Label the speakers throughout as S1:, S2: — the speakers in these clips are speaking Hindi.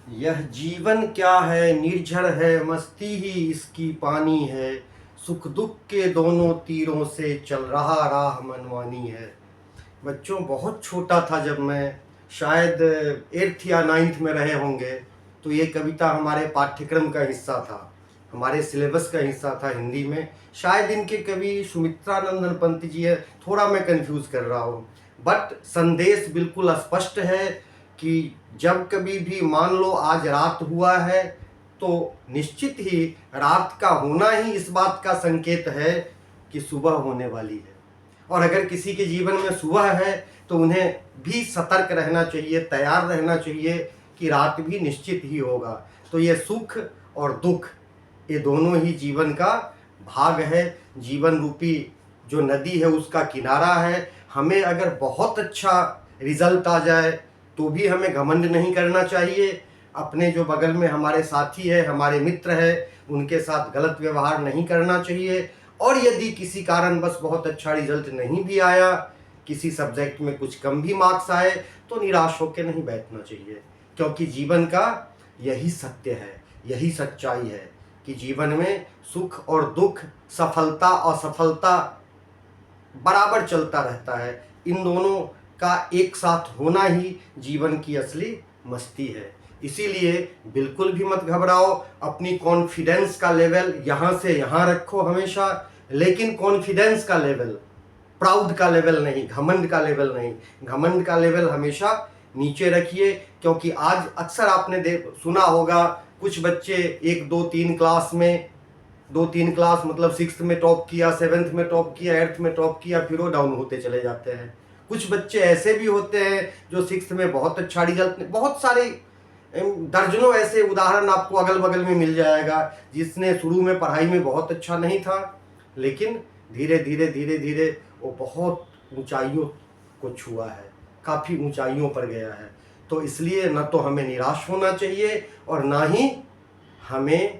S1: यह जीवन क्या है, निर्झर है, मस्ती ही इसकी पानी है। सुख दुख के दोनों तीरों से चल रहा राह मनमानी है। बच्चों, बहुत छोटा था जब मैं, शायद 8th या 9th में रहे होंगे, तो ये कविता हमारे पाठ्यक्रम का हिस्सा था, हमारे सिलेबस का हिस्सा था हिंदी में। शायद इनके कवि सुमित्रा नंदन पंत जी है, थोड़ा मैं कंफ्यूज कर रहा हूँ, बट संदेश बिल्कुल स्पष्ट है कि जब कभी भी मान लो आज रात हुआ है, तो निश्चित ही रात का होना ही इस बात का संकेत है कि सुबह होने वाली है। और अगर किसी के जीवन में सुबह है तो उन्हें भी सतर्क रहना चाहिए, तैयार रहना चाहिए कि रात भी निश्चित ही होगा। तो ये सुख और दुख, ये दोनों ही जीवन का भाग है। जीवन रूपी जो नदी है उसका किनारा है। हमें अगर बहुत अच्छा रिजल्ट आ जाए तो भी हमें घमंड नहीं करना चाहिए। अपने जो बगल में हमारे साथी है, हमारे मित्र है, उनके साथ गलत व्यवहार नहीं करना चाहिए। और यदि किसी कारणवश बहुत अच्छा रिजल्ट नहीं भी आया, किसी सब्जेक्ट में कुछ कम भी मार्क्स आए, तो निराश होकर नहीं बैठना चाहिए, क्योंकि जीवन का यही सत्य है, यही सच्चाई है कि जीवन में सुख और दुख, सफलता और असफलता बराबर चलता रहता है। इन दोनों का एक साथ होना ही जीवन की असली मस्ती है। इसीलिए बिल्कुल भी मत घबराओ, अपनी कॉन्फिडेंस का लेवल यहाँ से यहाँ रखो हमेशा, लेकिन कॉन्फिडेंस का लेवल, प्राउड का लेवल नहीं, घमंड का लेवल नहीं। घमंड का लेवल हमेशा नीचे रखिए, क्योंकि आज अक्सर आपने सुना होगा कुछ बच्चे 1 2 3 क्लास में, 2 3 क्लास मतलब 6th में टॉप किया, 7th में टॉप किया, 8th में टॉप किया, फिर वो डाउन होते चले जाते हैं। कुछ बच्चे ऐसे भी होते हैं जो 6th में बहुत अच्छा रिजल्ट, बहुत सारे दर्जनों ऐसे उदाहरण आपको अगल बगल में मिल जाएगा, जिसने शुरू में पढ़ाई में बहुत अच्छा नहीं था, लेकिन धीरे धीरे धीरे धीरे वो बहुत ऊंचाइयों को छुआ है, काफ़ी ऊंचाइयों पर गया है। तो इसलिए न तो हमें निराश होना चाहिए और ना ही हमें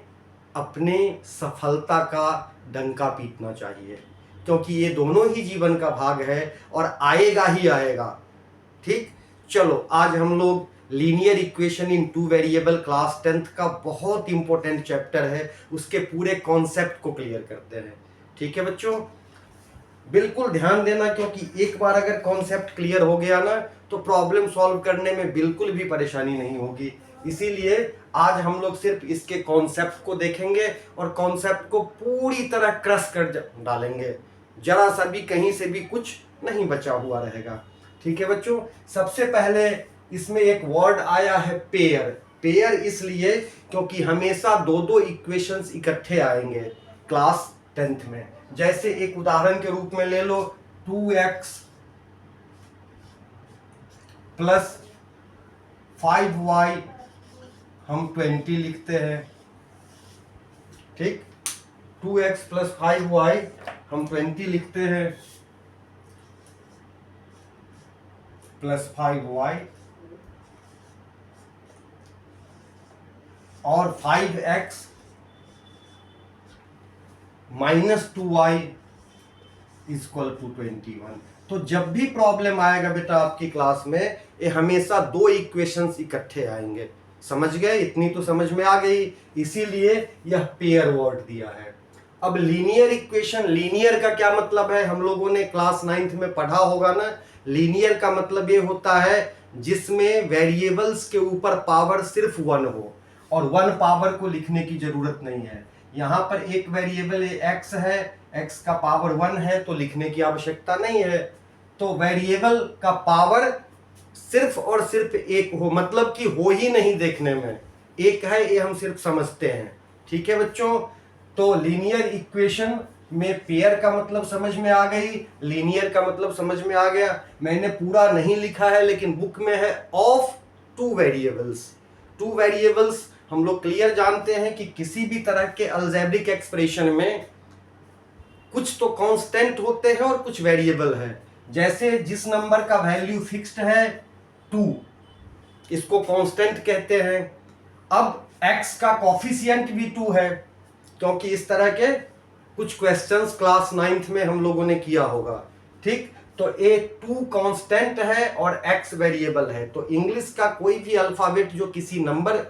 S1: अपने सफलता का डंका पीटना चाहिए, क्योंकि ये दोनों ही जीवन का भाग है और आएगा ही आएगा। ठीक, चलो आज हम लोग linear equation in 2 variable class 10th का बहुत इंपॉर्टेंट चैप्टर है, उसके पूरे कॉन्सेप्ट को क्लियर करते हैं। ठीक है बच्चों, बिल्कुल ध्यान देना, क्योंकि एक बार अगर कॉन्सेप्ट क्लियर हो गया ना, तो प्रॉब्लम सॉल्व करने में बिल्कुल भी परेशानी नहीं होगी। इसीलिए आज हम लोग सिर्फ इसके कॉन्सेप्ट को देखेंगे और कॉन्सेप्ट को पूरी तरह क्रश कर डालेंगे, जरा सा भी कहीं से भी कुछ नहीं बचा हुआ रहेगा। ठीक है बच्चों, सबसे पहले इसमें एक वर्ड आया है पेयर। पेयर इसलिए क्योंकि हमेशा दो दो इक्वेशंस इकट्ठे आएंगे क्लास 10th में। जैसे एक उदाहरण के रूप में ले लो, 2x प्लस 5y हम 20 लिखते हैं। ठीक, 2x प्लस 5y हम 20 लिखते हैं, प्लस 5y, और 5x minus 2y equal to 21। तो जब भी प्रॉब्लम आएगा बेटा आपकी क्लास में, ये हमेशा दो इक्वेशंस इकट्ठे आएंगे। समझ गए? इतनी तो समझ में आ गई, इसीलिए यह पेयर वर्ड दिया है। अब लीनियर इक्वेशन, लीनियर का क्या मतलब है, हम लोगों ने क्लास 9th में पढ़ा होगा ना। लीनियर का मतलब ये होता है जिसमें वेरिएबल्स के ऊपर पावर सिर्फ 1 हो और 1 पावर को लिखने की जरूरत नहीं है। यहाँ पर एक वेरिएबल x है, x का पावर 1 है, तो लिखने की आवश्यकता नहीं है। तो वेरिएबल का पावर सिर्फ और सिर्फ एक हो, मतलब कि हो ही नहीं, देखने में एक है, ये हम सिर्फ समझते हैं। ठीक है बच्चों, तो लीनियर इक्वेशन में पेयर का मतलब समझ में आ गई, लीनियर का मतलब समझ में आ गया। मैंने पूरा नहीं लिखा है, लेकिन बुक में है ऑफ 2 वेरिएबल्स। 2 वेरिएबल्स हम लोग क्लियर जानते हैं कि किसी भी तरह के अलजेब्रिक एक्सप्रेशन में कुछ तो कांस्टेंट होते हैं और कुछ वेरिएबल है। जैसे जिस नंबर का वैल्यू फिक्स्ड है 2, इसको कांस्टेंट कहते हैं। अब x का कोफिशिएंट भी 2 है, क्योंकि इस तरह के कुछ क्वेश्चंस क्लास 9th में हम लोगों ने किया होगा। ठीक, तो ए टू कांस्टेंट है और एक्स वेरिएबल है। तो इंग्लिश का कोई भी अल्फाबेट जो किसी नंबर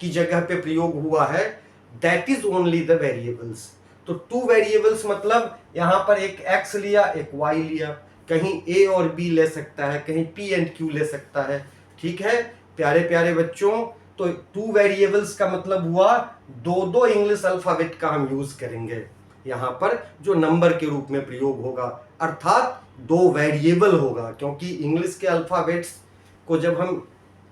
S1: की जगह पे प्रयोग हुआ है, that is only the variables. तो टू वेरिएबल्स मतलब यहां पर एक एक्स लिया, एक वाई लिया, कहीं ए और बी ले सकता है, कहीं पी एंड क्यू ले सकता है। ठीक है प्यारे प्यारे बच्चों, तो टू वेरिएबल्स का मतलब हुआ दो दो इंग्लिश अल्फाबेट का हम यूज करेंगे यहां पर, जो नंबर के रूप में प्रयोग होगा, अर्थात दो वेरिएबल होगा, क्योंकि इंग्लिश के अल्फाबेट्स को जब हम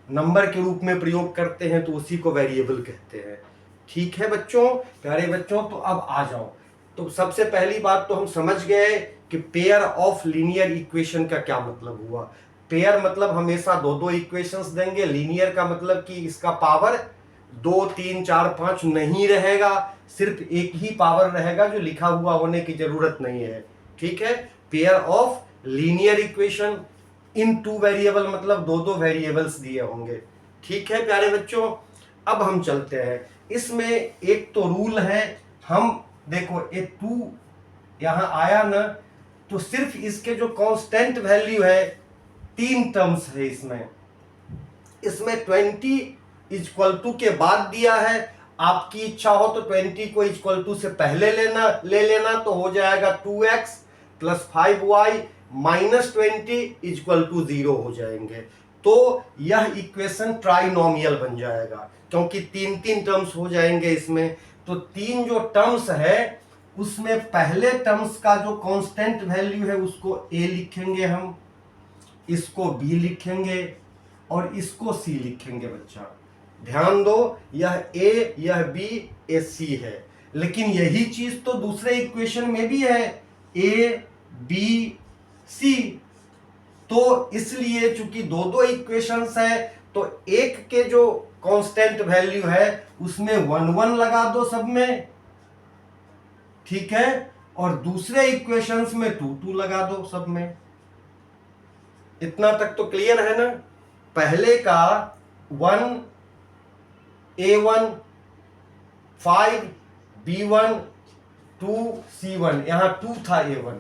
S1: नंबर के रूप में प्रयोग करते हैं तो उसी को वेरिएबल कहते हैं। ठीक है बच्चों, प्यारे बच्चों, तो अब आ जाओ। तो सबसे पहली बात तो हम समझ गए कि पेयर ऑफ लीनियर इक्वेशन का क्या मतलब हुआ। पेयर मतलब हमेशा दो दो इक्वेशंस देंगे, लीनियर का मतलब कि इसका पावर 2 3 4 5 नहीं रहेगा, सिर्फ एक ही पावर रहेगा जो लिखा हुआ होने की जरूरत नहीं है। ठीक है, pair of linear equation in two variable मतलब दो दो वेरिएबल्स दिए होंगे। ठीक है प्यारे बच्चों, अब हम चलते हैं। इसमें एक तो रूल है, हम देखो ए टू यहां आया ना, तो सिर्फ इसके जो कांस्टेंट वैल्यू है, 3 टर्म्स है इसमें। इसमें 20 इक्वल टू के बाद दिया है, आपकी इच्छा हो तो 20 को इक्वल टू से पहले ले लेना, तो हो जाएगा 2x plus 5y minus 20 equal to 0 हो जाएंगे। तो यह इक्वेशन ट्राइनोमियल बन जाएगा, क्योंकि 3 टर्म्स हो जाएंगे इसमें। तो 3 जो टर्म्स है उसमें पहले टर्म्स का जो कांस्टेंट वैल्यू है उसको a लिखेंगे हम, इसको b लिखेंगे और इसको c लिखेंगे। बच्चा ध्यान दो, यह a यह b ये c है, लेकिन यही चीज तो दूसरे इक्वेशन में भी है, a b c। तो इसलिए चूंकि दो दो इक्वेशंस है, तो एक के जो कांस्टेंट वैल्यू है उसमें 1 1 लगा दो सब में, ठीक है, और दूसरे इक्वेशंस में 2 2 लगा दो सब में। इतना तक तो क्लियर है ना। पहले का 1 a1 5 b1 2 c1, यहां 2 था a1,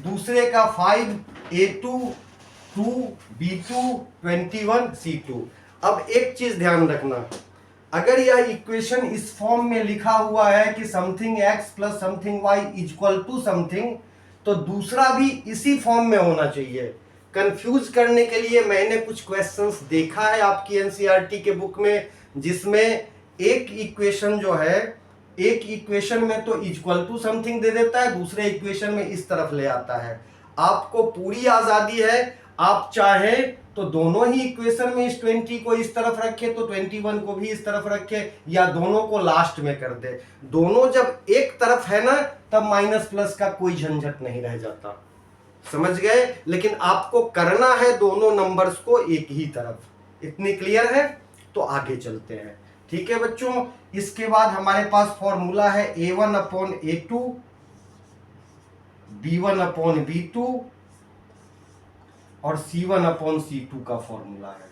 S1: दूसरे का 5 a2 2 b2 21 c2। अब एक चीज ध्यान रखना, अगर यह इक्वेशन इस फॉर्म में लिखा हुआ है कि something x plus something y equal to something, तो दूसरा भी इसी फॉर्म में होना चाहिए। कंफ्यूज करने के लिए मैंने कुछ क्वेश्चंस देखा है आपकी एनसीईआरटी के बुक में, जिसमें एक इक्वेशन जो है, एक इक्वेशन में तो इक्वल टू समथिंग दे देता है, दूसरे इक्वेशन में इस तरफ ले आता है। आपको पूरी आजादी है, आप चाहें तो दोनों ही इक्वेशन में इस 20 को इस तरफ रखे तो 21 को भी इस तरफ रखे, या दोनों को लास्ट में कर दे। दोनों जब एक तरफ है ना, तब माइनस प्लस का कोई झंझट नहीं रह जाता, समझ गए। लेकिन आपको करना है दोनों नंबर्स को एक ही तरफ। इतनी क्लियर है? तो आगे चलते हैं। ठीक है बच्चों, इसके बाद हमारे पास फॉर्मूला है a1 upon a2 b1 upon b2 और c1 अपॉन c2 का फॉर्मूला है।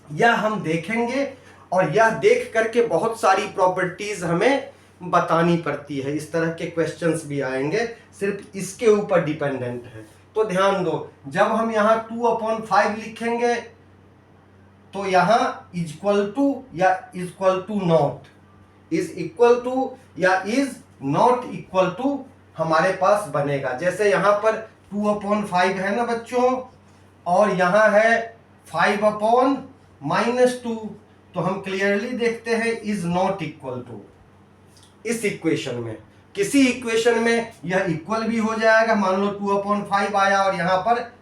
S1: यह हम देखेंगे और यह देख करके बहुत सारी प्रॉपर्टीज हमें बतानी पड़ती है। इस तरह के क्वेश्चंस भी आएंगे, सिर्फ इसके ऊपर डिपेंडेंट है। तो ध्यान दो, जब हम यहां 2/5 लिखेंगे तो यहां इक्वल टू या equal to not, is equal to या इज नॉट इक्वल टू हमारे पास बनेगा। जैसे यहां पर 2/5 है ना बच्चों, और यहां है 5/-2, तो हम क्लियरली देखते हैं इज नॉट इक्वल टू। इस इक्वेशन में, किसी इक्वेशन में यह इक्वल भी हो जाएगा, मान लो 2/5 आया और यहां पर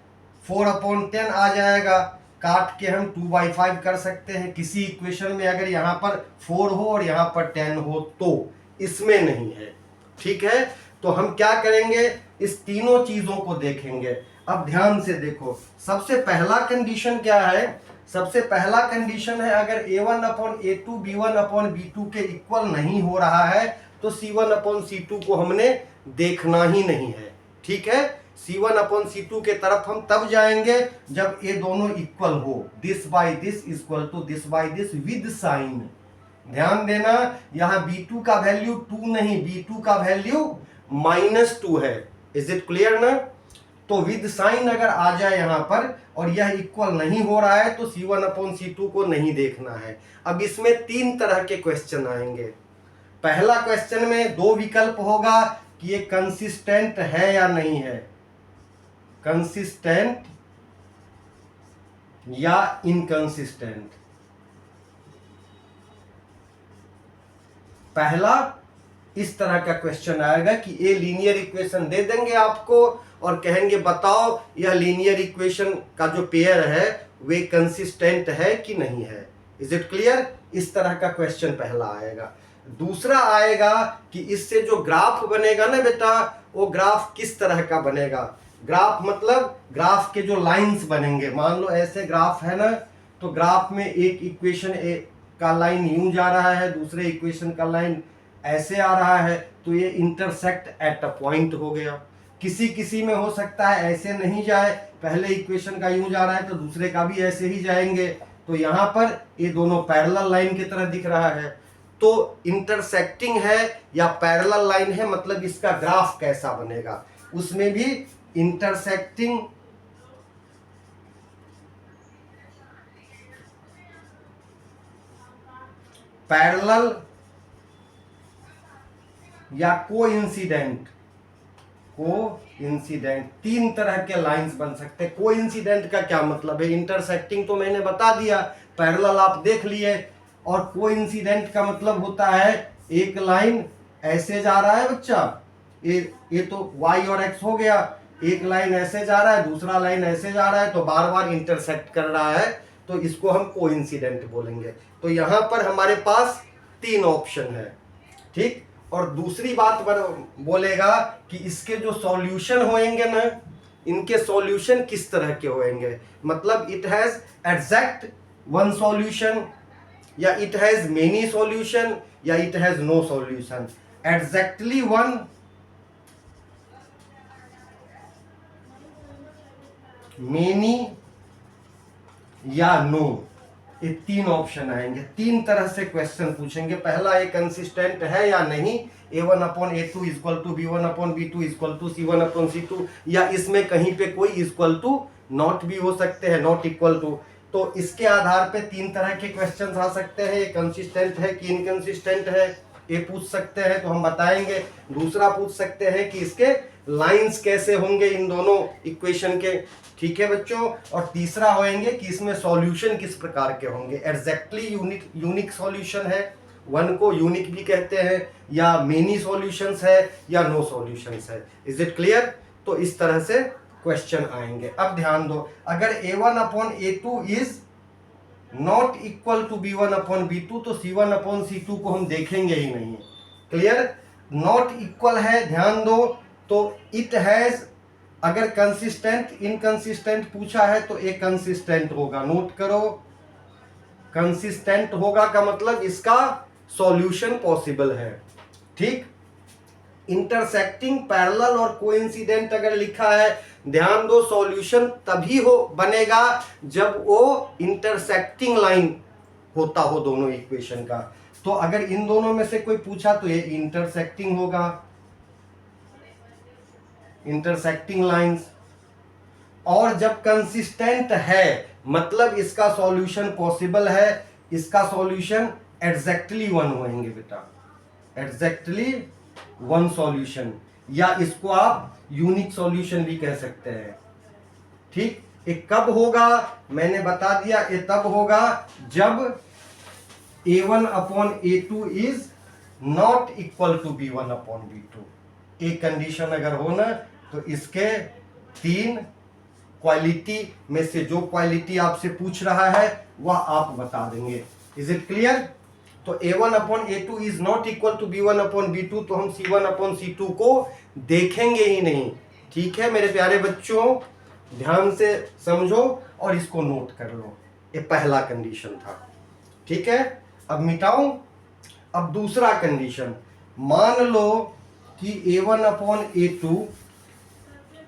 S1: 4/10 आ जाएगा, काट के हम 2/5 कर सकते हैं। किसी इक्वेशन में अगर यहां पर 4 हो और यहां पर 10 हो, तो इसमें नहीं है। ठीक है, तो हम क्या करेंगे, इस तीनों चीजों को देखेंगे। अब ध्यान से देखो, सबसे पहला कंडीशन क्या है, सबसे पहला कंडीशन है अगर a1/a2 b1/b2 के इक्वल नहीं हो रहा है तो c1/c2 को हमने देखना ही नहीं है। ठीक है, c1/c2 के तरफ हम तब जाएंगे जब ये दोनों इक्वल हो, this by this equal to this by this with sign. ध्यान देना, यहां b2 का वैल्यू 2 नहीं, b2 का वैल्यू -2 है। इज इट क्लियर ना? तो विद साइन अगर आ जाए यहाँ पर और यह इक्वल नहीं हो रहा है तो C1/C2 को नहीं देखना है। अब इसमें 3 तरह के क्वेश्चन आएंगे। पहला क्वेश्चन में 2 विकल्प होगा कि ये कंसिस्टेंट है या नहीं है, कंसिस्टेंट या इनकंसिस्टेंट। पहला इस तरह का क्वेश्चन आएगा कि ए लीनियर इक्वेशन दे देंगे आपको और कहेंगे बताओ यह लीनियर इक्वेशन का जो पेयर है वे कंसिस्टेंट है कि नहीं है। Is it clear? इस तरह का क्वेश्चन पहला आएगा। दूसरा आएगा कि इससे जो ग्राफ बनेगा ना बेटा, वो ग्राफ किस तरह का बनेगा। ग्राफ मतलब ग्राफ के जो लाइंस बनेंगे, मान लो ऐसे ग्राफ है ना, तो ग्राफ में एक इक्वेशन का लाइन यूं जा रहा है, दूसरे इक्वेशन का लाइन ऐसे आ रहा है, तो ये इंटरसेक्ट एट अ पॉइंट हो गया। किसी किसी में हो सकता है ऐसे नहीं जाए, पहले इक्वेशन का यूं जा रहा है तो दूसरे का भी ऐसे ही जाएंगे, तो यहाँ पर ये दोनों पैरेलल लाइन की तरह दिख रहा है। तो इंटरसेक्टिंग है या पैरेलल लाइन है, मतलब इसका ग्राफ कैसा बनेगा, उसमें भी इंटरसेक्टिंग पैरेलल या कोइंसिडेंट, कोइंसिडेंट 3 तरह के लाइंस बन सकते हैं। कोइंसिडेंट का क्या मतलब है? इंटरसेक्टिंग तो मैंने बता दिया, पैरेलल आप देख लिए, और कोइंसिडेंट का मतलब होता है एक लाइन ऐसे जा रहा है बच्चा, ये तो y और x हो गया, एक लाइन ऐसे जा रहा है, दूसरा लाइन ऐसे जा रहा है, तो बार बार इंटरसेक्ट कर रहा है, तो इसको हम कोइंसिडेंट बोलेंगे। तो यहाँ पर हमारे पास 3 ऑप्शन है, ठीक। और दूसरी बात बोलेगा कि इसके जो सॉल्यूशन होंगे ना, इनके सॉल्यूशन किस तरह के होंगे, मतलब it has exact one solution या इट हैज मेनी सॉल्यूशन या it has no solution. Exactly one, many या नो, ये 3 ऑप्शन आएंगे। 3 तरह से क्वेश्चन पूछेंगे। पहला ये कंसिस्टेंट है या नहीं, A1/A2 equal to B1/B2 equal to C1/C2, या इसमें कहीं पे कोई इक्वल टू नॉट भी हो सकते हैं, नॉट इक्वल टू। तो इसके आधार पे 3 तरह के क्वेश्चन आ सकते हैं। ये कंसिस्टेंट है कि इनकंसिस्टेंट है, ये पूछ सकते हैं तो हम बताएंगे। दूसरा पूछ सकते हैं कि इसके लाइंस कैसे होंगे इन दोनों इक्वेशन के, ठीक है बच्चों। और तीसरा होंगे कि इसमें सॉल्यूशन किस प्रकार के होंगे, एग्जैक्टली यूनिक सॉल्यूशन है, वन को यूनिक भी कहते हैं, या मेनी सॉल्यूशंस है या नो सॉल्यूशंस है। Is it clear? तो इस तरह से क्वेश्चन आएंगे। अब ध्यान दो, अगर A1/A2 is not equal to B1/B2 तो C1/C2 को हम देखेंगे ही नहीं। क्लियर? नॉट इक्वल है, ध्यान दो, तो इट हैज, अगर कंसिस्टेंट इनकंसिस्टेंट पूछा है तो एक कंसिस्टेंट होगा, नोट करो, कंसिस्टेंट होगा का मतलब इसका सॉल्यूशन पॉसिबल है, ठीक। इंटरसेक्टिंग, पैरेलल और कोइंसिडेंट अगर लिखा है, ध्यान दो, सॉल्यूशन तभी हो बनेगा जब वो इंटरसेक्टिंग लाइन होता हो दोनों इक्वेशन का। तो अगर इन दोनों में से कोई पूछा तो ये इंटरसेक्टिंग होगा, इंटरसेक्टिंग लाइंस। और जब कंसिस्टेंट है मतलब इसका सॉल्यूशन पॉसिबल है, इसका सॉल्यूशन एग्जैक्टली 1 होंगे बेटा, एग्जैक्टली 1 सॉल्यूशन, या इसको आप यूनिक सॉल्यूशन भी कह सकते हैं, ठीक। ये कब होगा मैंने बता दिया, ये तब होगा जब A1/A2 is not equal to B1/B2। एक कंडीशन अगर हो ना तो इसके 3 क्वालिटी में से जो क्वालिटी आपसे पूछ रहा है वह आप बता देंगे। Is it clear? तो A1/A2 is not equal to B1/B2 तो हम C1/C2 को देखेंगे ही नहीं, ठीक है मेरे प्यारे बच्चों, ध्यान से समझो और इसको नोट कर लो। ये पहला कंडीशन था, ठीक है। अब मिटाऊं, अब दूसरा कंडीशन, मान लो कि A1/A2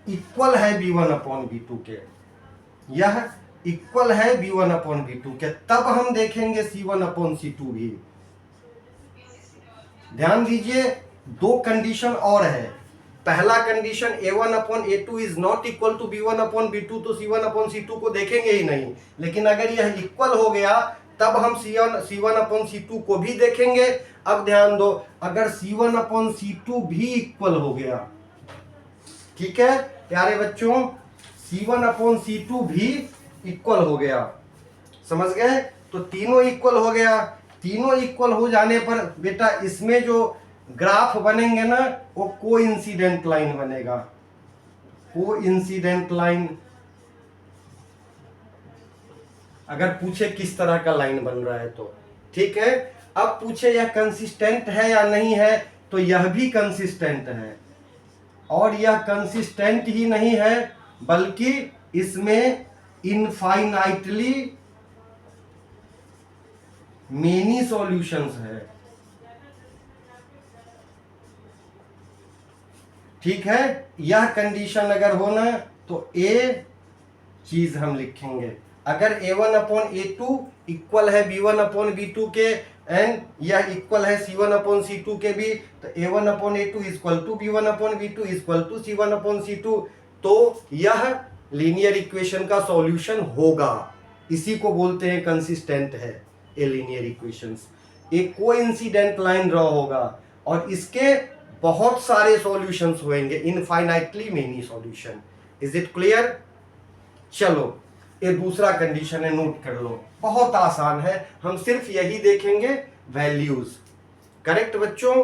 S1: इक्वल है B1/B2 के, यह इक्वल है B1/B2 के, तब हम देखेंगे C1/C2 भी। ध्यान दीजिए, 2 कंडीशन और है। पहला condition a1 upon a2 is not equal to b1 upon b2, तो c1 अपॉन c2 को देखेंगे ही नहीं। लेकिन अगर यह इक्वल हो गया तब हम c1 अपॉन c2 को भी देखेंगे। अब ध्यान दो, अगर c1 अपॉन c2 भी इक्वल हो गया, ठीक है प्यारे बच्चों, c1 अपॉन c2 भी इक्वल हो गया, समझ गए? तो तीनों इक्वल हो गया। तीनों इक्वल हो जाने पर बेटा इसमें जो ग्राफ बनेंगे ना वो कोइंसिडेंट लाइन बनेगा, कोइंसिडेंट लाइन। अगर पूछे किस तरह का लाइन बन रहा है तो ठीक है। अब पूछे यह कंसिस्टेंट है या नहीं है, तो यह भी कंसिस्टेंट है, और यह कंसिस्टेंट ही नहीं है बल्कि इसमें इनफाइनाइटली मेनी सॉल्यूशंस है, ठीक है। यह कंडीशन अगर हो ना तो ए चीज हम लिखेंगे। अगर a1 अपॉन a2 इक्वल है b1 अपॉन b2 के एंड यह इक्वल है c1 अपॉन c2 के भी, तो a1 upon a2 equal to b1 upon b2 equal to c1 upon c2, तो यह लीनियर इक्वेशन का सॉल्यूशन होगा। इसी को बोलते हैं कंसिस्टेंट है ए लीनियर इक्वेशंस। एक कोइंसिडेंट लाइन ड्रॉ होगा और इसके बहुत सारे सॉल्यूशंस होंगे, infinitely many solution. Is it clear? चलो ये दूसरा कंडीशन है, नोट कर लो, बहुत आसान है, हम सिर्फ यही देखेंगे वैल्यूज। करेक्ट बच्चों?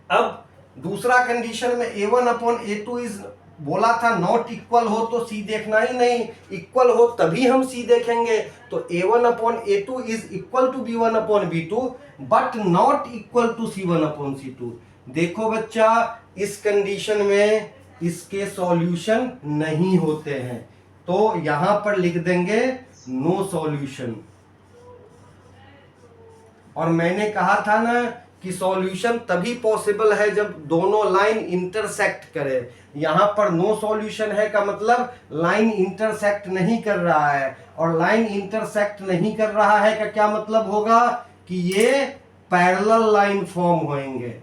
S1: अब दूसरा कंडीशन में a1 अपॉन a2 इज बोला था नॉट इक्वल हो तो c देखना ही नहीं, इक्वल हो तभी हम c देखेंगे। तो a1 upon a2 is equal to b1 upon b2 but not equal to c1 upon c2। देखो बच्चा, इस कंडीशन में इसके सॉल्यूशन नहीं होते हैं, तो यहां पर लिख देंगे नो सॉल्यूशन। और मैंने कहा था ना कि सॉल्यूशन तभी पॉसिबल है जब दोनों लाइन इंटरसेक्ट करे। यहां पर नो सॉल्यूशन है का मतलब लाइन इंटरसेक्ट नहीं कर रहा है, और लाइन इंटरसेक्ट नहीं कर रहा है का क्या मतलब होगा कि ये पैरेलल लाइन फॉर्म होंगे।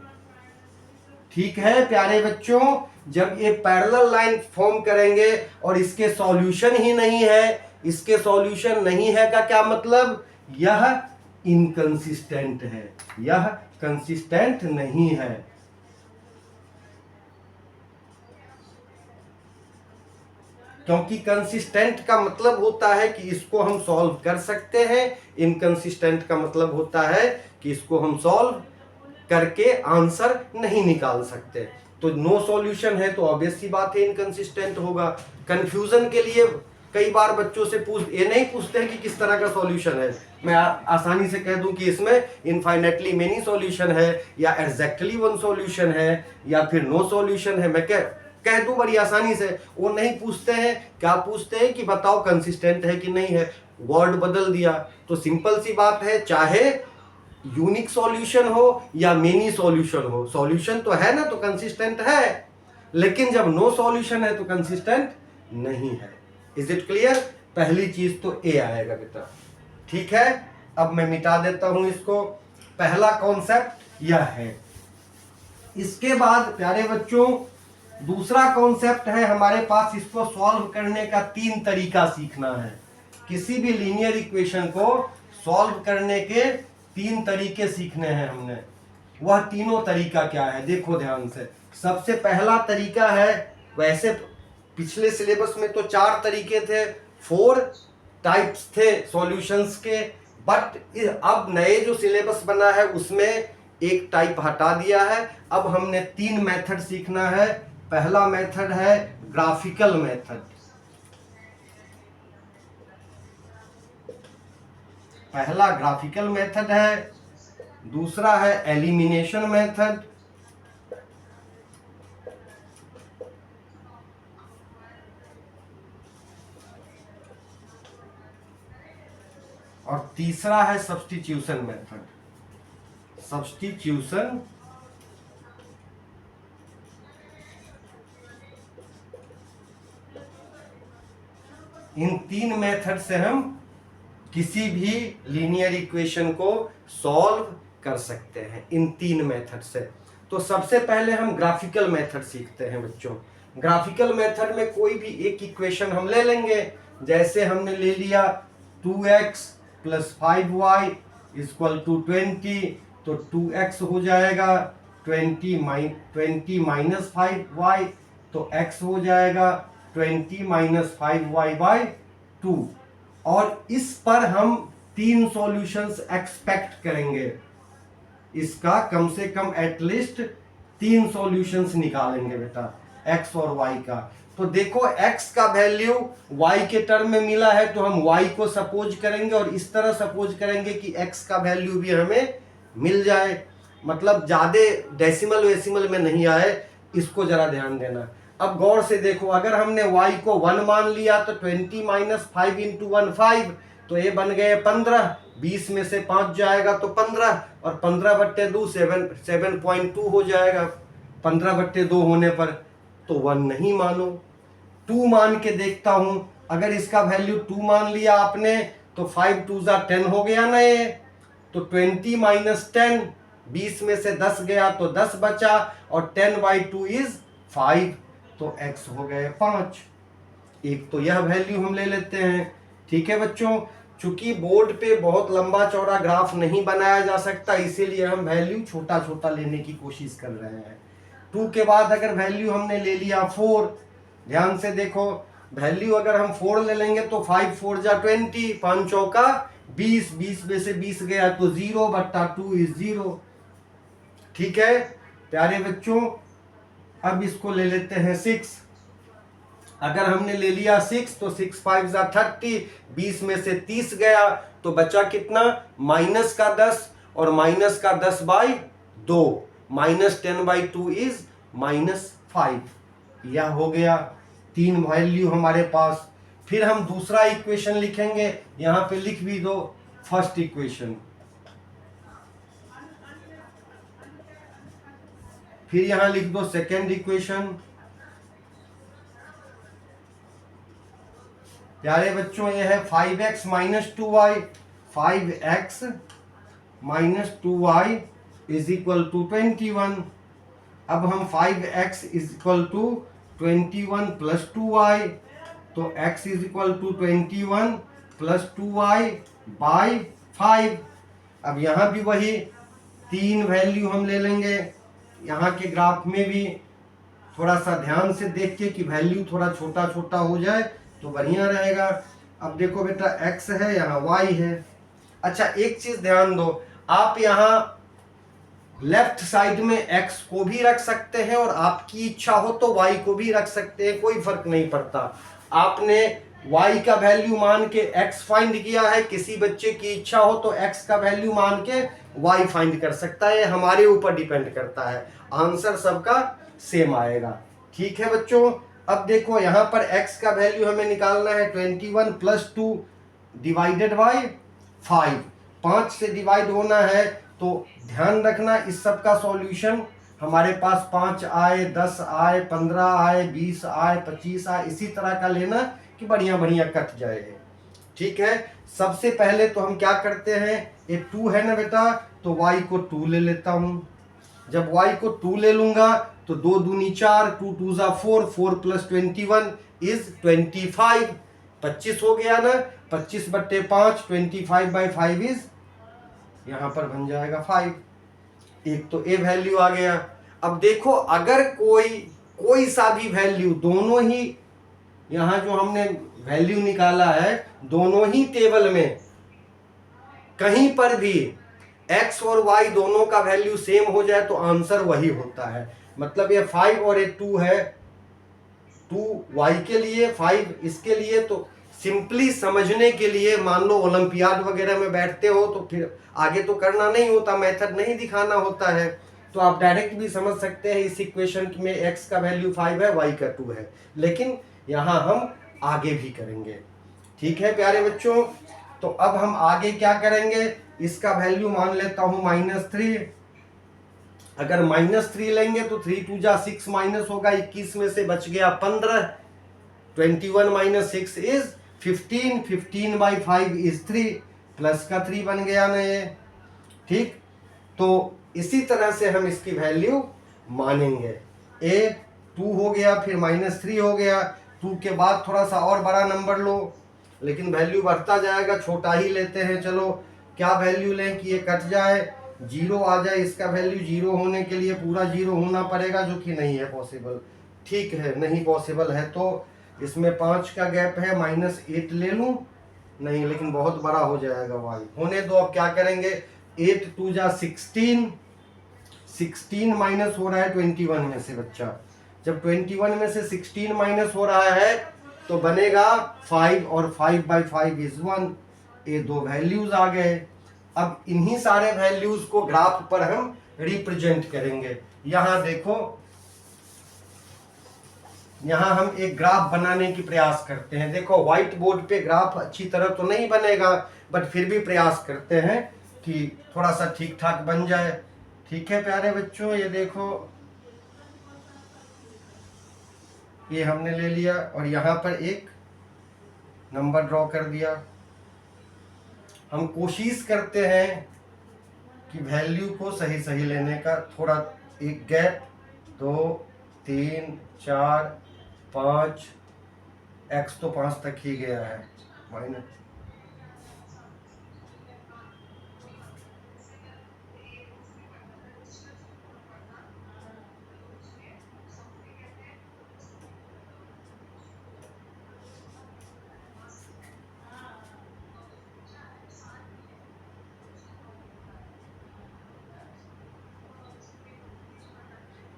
S1: ठीक है प्यारे बच्चों, जब ये पैरेलल लाइन फॉर्म करेंगे और इसके सॉल्यूशन ही नहीं है, इसके सॉल्यूशन नहीं है का क्या मतलब, यह इनकंसिस्टेंट है, यह कंसिस्टेंट नहीं है। क्योंकि कंसिस्टेंट का मतलब होता है कि इसको हम सॉल्व कर सकते हैं, इनकंसिस्टेंट का मतलब होता है कि इसको हम सॉल्व करके आंसर नहीं निकाल सकते। तो नो सॉल्यूशन है तो ऑब्वियस सी बात है इनकंसिस्टेंट होगा। कंफ्यूजन के लिए कई बार बच्चों से ये नहीं पूछते हैं कि किस तरह का सॉल्यूशन है, मैं आसानी से कह दूं कि इसमें इनफाइनेटली मेनी सॉल्यूशन है, या एग्जैक्टली वन सॉल्यूशन है, या फिर नो सॉल्यूशन है, मैं कह दूं बड़ी आसानी से। वो नहीं पूछते हैं, क्या पूछते हैं कि बताओ कंसिस्टेंट है कि नहीं है, वर्ड बदल दिया। तो सिंपल सी बात है, चाहे यूनिक सॉल्यूशन हो या मेनी सॉल्यूशन हो, सॉल्यूशन तो है ना तो कंसिस्टेंट है, लेकिन जब नो सॉल्यूशन है तो कंसिस्टेंट नहीं है। Is it clear? पहली चीज तो ए आएगा बेटा, ठीक है। अब मैं मिटा देता हूं इसको। पहला कॉन्सेप्ट यह है। इसके बाद प्यारे बच्चों दूसरा कॉन्सेप्ट है हमारे पास, इसको सॉल्व करने का 3 तरीका सीखना है। किसी भी लीनियर इक्वेशन को सॉल्व करने के 3 तरीके सीखने हैं हमने। वह तीनों तरीका क्या है, देखो ध्यान से। सबसे पहला तरीका है, वैसे पिछले सिलेबस में तो 4 तरीके थे, 4 टाइप्स थे सॉल्यूशंस के, बट अब नए जो सिलेबस बना है उसमें एक टाइप हटा दिया है। अब हमने 3 मेथड सीखना है। पहला मेथड है ग्राफिकल मेथड, पहला ग्राफिकल मेथड है। दूसरा है एलिमिनेशन मेथड, और तीसरा है सब्स्टिट्यूशन मेथड। सब्स्टिट्यूशन इन 3 मेथड से हम किसी भी लीनियर इक्वेशन को सॉल्व कर सकते हैं, इन 3 मेथड से। तो सबसे पहले हम ग्राफिकल मेथड सीखते हैं बच्चों। ग्राफिकल मेथड में कोई भी एक इक्वेशन हम ले लेंगे। जैसे हमने ले लिया 2x plus 5y equal to 20, तो 2x हो जाएगा 20 माइनस 5y, तो x हो जाएगा 20 माइनस 5y बाई 2। और इस पर हम 3 सॉल्यूशंस एक्सपेक्ट करेंगे। इसका कम से कम एटलीस्ट 3 सॉल्यूशंस निकालेंगे बेटा, x और y का। तो देखो x का वैल्यू y के टर्म में मिला है, तो हम y को सपोज करेंगे और इस तरह सपोज करेंगे कि x का वैल्यू भी हमें मिल जाए। मतलब ज्यादा डेसिमल वेसिमल में नहीं आए, इसको जरा ध्यान देना। अब गौर से देखो, अगर हमने y को 1 मान लिया तो 20 माइनस 5 इंटू 1 5, तो ये बन गए 15। 20 में से 5 जाएगा तो 15, और 15/2 7.2 हो जाएगा 15/2 होने पर। तो 1 नहीं मानो, 2 मान के देखता हूं। अगर इसका वैल्यू 2 मान लिया आपने तो 5 2 10 हो गया ना ये। तो 20 माइनस 10, 20 में से 10 गया तो 10 बचा, और 10/2 इज 5, तो x हो गए 5। एक तो यह वैल्यू हम ले लेते हैं। ठीक है बच्चों, चूंकि बोर्ड पे बहुत लंबा चौड़ा ग्राफ नहीं बनाया जा सकता, इसीलिए हम वैल्यू छोटा छोटा लेने की कोशिश कर रहे हैं। 2 के बाद अगर वैल्यू हमने ले लिया 4, ध्यान से देखो, वैल्यू अगर हम 4 ले लेंगे तो 5 4 जा 20, 5 चौका 20, 20 में से 20 गया तो 0/2 इज 0। ठीक है प्यारे बच्चों, अब इसको ले लेते हैं 6। अगर हमने ले लिया 6 तो 6 5 जा 30, 20 में से 30 गया तो बचा कितना, माइनस का 10, और माइनस का 10/2, माइनस 10/2 इज -5। यह हो गया 3 वैल्यू हमारे पास। फिर हम दूसरा इक्वेशन लिखेंगे, यहां पे लिख भी दो फर्स्ट इक्वेशन, फिर यहां लिख दो सेकेंड इक्वेशन। प्यारे बच्चों ये है 5x minus 2y, 5x minus 2y is equal to 21। अब हम 5x is equal to 21 plus 2y, तो x is equal to 21 plus 2y by 5। अब यहाँ भी वही 3 वैल्यू हम ले लेंगे। यहाँ के ग्राफ में भी थोड़ा सा ध्यान से देख के कि वैल्यू थोड़ा छोटा छोटा हो जाए तो बढ़िया रहेगा। अब देखो बेटा x है, यहाँ y है। अच्छा एक चीज ध्यान दो, आप यहाँ लेफ्ट साइड में x को भी रख सकते हैं और आपकी इच्छा हो तो y को भी रख सकते हैं, कोई फर्क नहीं पड़ता। आपने y का वैल्यू मान के x फाइंड किया है, किसी बच्चे की इच्छा हो तो x का वैल्यू मान के y फाइंड कर सकता है, हमारे ऊपर डिपेंड करता है, आंसर सबका सेम आएगा। ठीक है बच्चों, अब देखो यहाँ पर x का वैल्यू हमें निकालना है 21 प्लस 2 डिवाइडेड बाई 5, 5 से डिवाइड होना है। तो ध्यान रखना इस सब का सॉल्यूशन हमारे पास 5 आए, 10 आए, 15 आए, 20 आए, 25 आए, इसी तरह का लेना कि बढ़िया बढ़िया कट जाए। ठीक है, सबसे पहले तो हम क्या करते हैं, ये 2 है ना बेटा, तो y को 2 ले लेता हूं। जब y को 2 ले लूंगा तो 2 दूनी 4, 2 2 जा 4, 4 प्लस 21 इज 25, 25 हो गया ना, 25/5, 25/5 इज यहां पर बन जाएगा 5। एक तो ए वैल्यू आ गया। अब देखो अगर कोई सा भी वैल्यू, दोनों ही यहां जो हमने वैल्यू निकाला है, दोनों ही टेबल में कहीं पर भी x और y दोनों का वैल्यू सेम हो जाए तो आंसर वही होता है। मतलब ये 5 और ये 2 है, 2 y के लिए, 5 इसके लिए। तो सिंपली समझने के लिए, मान लो ओलंपियाड वगैरह में बैठते हो तो फिर आगे तो करना नहीं होता, मेथड नहीं दिखाना होता है, तो आप डायरेक्ट भी समझ सकते हैं इस इक्वेशन में x का वैल्यू 5 है, y का 2 है, लेकिन यहाँ हम आगे भी करेंगे। ठीक है प्यारे बच्चों, तो अब हम आगे क्या करेंगे, इसका वैल्यू मान लेता हूं -3। अगर -3 लेंगे तो 3 2 जा 6 माइनस होगा, 21 में से बच गया 15, 21 माइनस 6 इज 15, 15/5 इज 3, प्लस का 3 बन गया ना ये। ठीक, तो इसी तरह से हम इसकी वैल्यू मानेंगे। ए 2 हो गया, फिर -3 हो गया, 2 के बाद थोड़ा सा और बड़ा नंबर लो, लेकिन वैल्यू बढ़ता जाएगा, छोटा ही लेते हैं। चलो क्या वैल्यू लें कि ये कट जाए, 0 आ जाए। इसका वैल्यू 0 होने के लिए पूरा 0 होना पड़ेगा, जो कि नहीं है पॉसिबल। ठीक है, नहीं पॉसिबल है तो इसमें 5 का गैप है, -8 ले लूँ, नहीं, लेकिन बहुत बड़ा हो जाएगा वाई। होने दो। अब क्या करेंगे, 8 2 जा 16, 16 माइनस हो रहा है 21 में से बच्चा। जब 21 में से 16 माइनस हो रहा है तो बनेगा 5, और 5/5 इज 1। ये दो वैल्यूज आ गए। अब इन्हीं सारे वैल्यूज को ग्राफ पर हम रिप्रेजेंट करेंगे। यहां देखो, यहां हम एक ग्राफ बनाने की प्रयास करते हैं। देखो व्हाइट बोर्ड पे ग्राफ अच्छी तरह तो नहीं बनेगा, बट फिर भी प्रयास करते हैं कि थोड़ा सा ठीक ठाक बन जाए। ठीक है प्यारे बच्चों, ये देखो, ये हमने ले लिया और यहाँ पर एक नंबर ड्रॉ कर दिया। हम कोशिश करते हैं कि वैल्यू को सही सही लेने का। थोड़ा एक गैप, 2 3 4 5, एक्स तो 5 तक ही गया है, माइनस।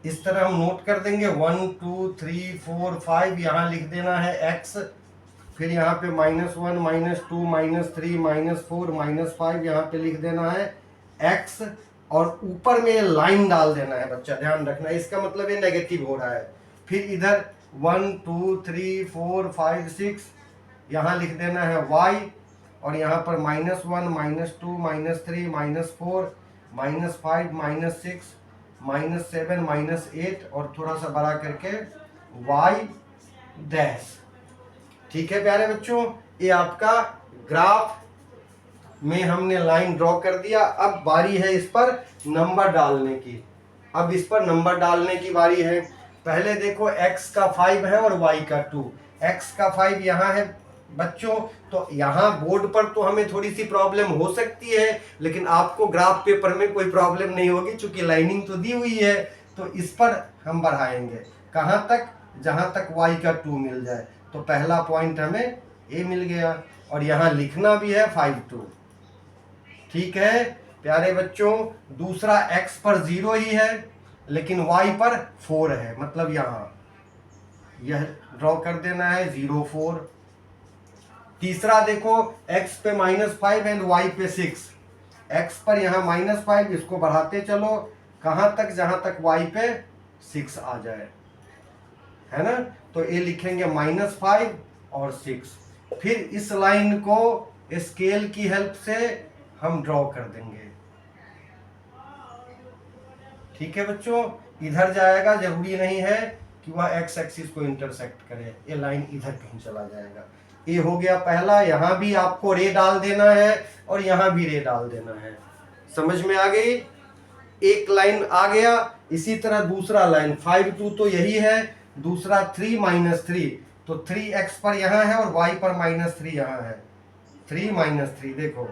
S1: इस तरह हम नोट कर देंगे 1 2 3 4 5, यहाँ लिख देना है x, फिर यहाँ पे -1 -2 -3 -4 -5 यहाँ पे लिख देना है x, और ऊपर में लाइन डाल देना है बच्चा, ध्यान रखना। इसका मतलब ये नेगेटिव हो रहा है। फिर इधर 1 2 3 4 5 6 यहाँ लिख देना है y, और यहाँ पर -1 -2 -3 -4 -5 -6 -7 -8, और थोड़ा सा बड़ा करके y डैश। ठीक है प्यारे बच्चों, ये आपका ग्राफ में हमने लाइन ड्रॉ कर दिया। अब बारी है इस पर नंबर डालने की। अब इस पर नंबर डालने की बारी है। पहले देखो x का 5 है और y का 2। x का 5 यहाँ है बच्चों, तो यहाँ बोर्ड पर तो हमें थोड़ी सी प्रॉब्लम हो सकती है, लेकिन आपको ग्राफ पेपर में कोई प्रॉब्लम नहीं होगी, चूंकि लाइनिंग तो दी हुई है। तो इस पर हम बढ़ाएंगे कहाँ तक, जहाँ तक y का 2 मिल जाए। तो पहला पॉइंट हमें a मिल गया, और यहाँ लिखना भी है 5 2। ठीक है प्यारे बच्चों, दूसरा x पर 0 ही है, लेकिन y पर 4 है, मतलब यहाँ यह ड्रॉ कर देना है 0 4। तीसरा देखो, x पे -5 एंड y पे 6। x पर यहाँ -5, इसको बढ़ाते चलो कहाँ तक, जहां तक y पे 6 आ जाए, है ना। तो ये लिखेंगे -5 और 6। फिर इस लाइन को स्केल की हेल्प से हम ड्रॉ कर देंगे। ठीक है बच्चों, इधर जाएगा, जरूरी नहीं है कि वह x एक्सिस को इंटरसेक्ट करे, ये लाइन इधर कहीं चला जाएगा। ये हो गया पहला। यहाँ भी आपको रे डाल देना है और यहाँ भी रे डाल देना है। समझ में आ गई, एक लाइन आ गया। इसी तरह दूसरा लाइन 5 2 तो यही है, दूसरा 3 -3, तो 3x पर यहाँ है और y पर -3 यहाँ है। 3 -3 देखो,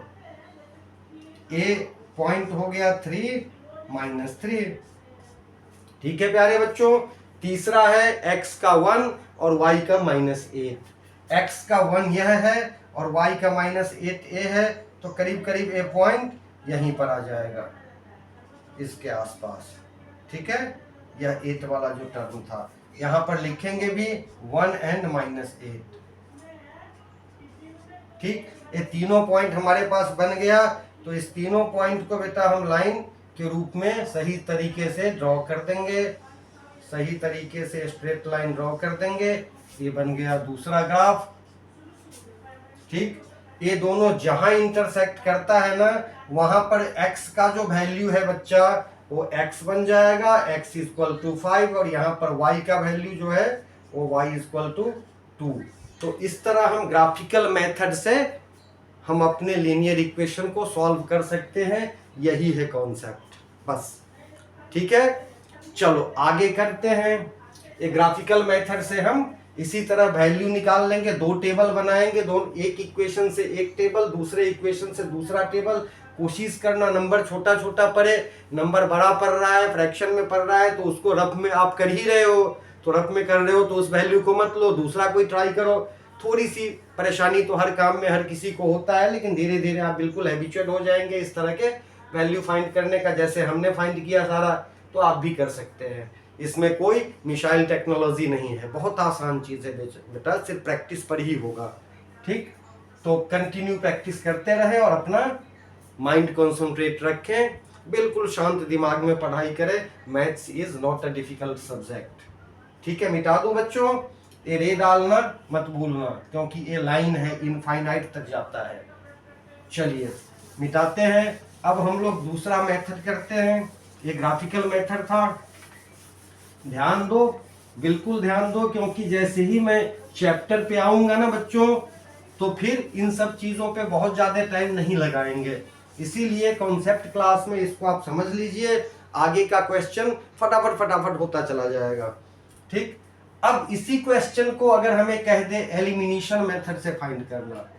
S1: ए पॉइंट हो गया 3 -3। ठीक है प्यारे बच्चों, तीसरा है x का 1 और y का -8। x का 1 यह है और y का -8 ए है, तो करीब करीब ए पॉइंट यहीं पर आ जाएगा, इसके आसपास। ठीक है, यह 8 वाला जो टर्म था, यहां पर लिखेंगे भी 1 एंड -8। ठीक, ये तीनों पॉइंट हमारे पास बन गया। तो इस तीनों पॉइंट को बेटा हम लाइन के रूप में सही तरीके से ड्रॉ कर देंगे, सही तरीके से स्ट्रेट लाइन ड्रॉ कर देंगे। ये बन गया दूसरा ग्राफ। ठीक, ये दोनों जहां इंटरसेक्ट करता है ना, वहां पर x का जो वैल्यू है बच्चा, वो x बन जाएगा, x = 5, और यहाँ पर y का वैल्यू जो है वो y = 2। तो इस तरह हम ग्राफिकल मेथड से हम अपने लीनियर इक्वेशन को सॉल्व कर सकते हैं। यही है कॉन्सेप्ट, बस। ठीक है, चलो आगे करते हैं। एक ग्राफिकल मेथड से हम इसी तरह वैल्यू निकाल लेंगे। दो टेबल बनाएंगे, दोनों एक इक्वेशन से एक टेबल, दूसरे इक्वेशन से दूसरा टेबल। कोशिश करना नंबर छोटा छोटा पड़े, नंबर बड़ा पड़ रहा है, फ्रैक्शन में पड़ रहा है तो उसको रफ में आप कर ही रहे हो, तो रफ में कर रहे हो तो उस वैल्यू को मत लो, दूसरा कोई ट्राई करो। थोड़ी सी परेशानी तो हर काम में हर किसी को होता है, लेकिन धीरे धीरे आप बिल्कुल हैबिचुएट हो जाएंगे इस तरह के वैल्यू फाइंड करने का। जैसे हमने फाइंड किया सारा, तो आप भी कर सकते हैं। इसमें कोई मिसाइल टेक्नोलॉजी नहीं है, बहुत आसान चीज़ है बेटा, सिर्फ प्रैक्टिस पर ही होगा। ठीक, तो कंटिन्यू प्रैक्टिस करते रहें और अपना माइंड कॉन्सेंट्रेट रखें, बिल्कुल शांत दिमाग में पढ़ाई करें। Maths is not a difficult subject. ठीक है, मिटा दो बच्चों, ये रे डालना मत भूलना, क्योंकि ये लाइन है, इनफाइनाइट तक जाता है। चलिए मिटाते हैं। अब हम लोग दूसरा मेथड करते हैं। ये ग्राफिकल मेथड था। ध्यान दो, बिल्कुल ध्यान दो, क्योंकि जैसे ही मैं चैप्टर पे आऊंगा ना बच्चों, तो फिर इन सब चीजों पे बहुत ज्यादा टाइम नहीं लगाएंगे। इसीलिए कॉन्सेप्ट क्लास में इसको आप समझ लीजिए, आगे का क्वेश्चन फटाफट फटाफट होता चला जाएगा। ठीक, अब इसी क्वेश्चन को अगर हमें कह दे एलिमिनेशन मेथड से फाइंड करना,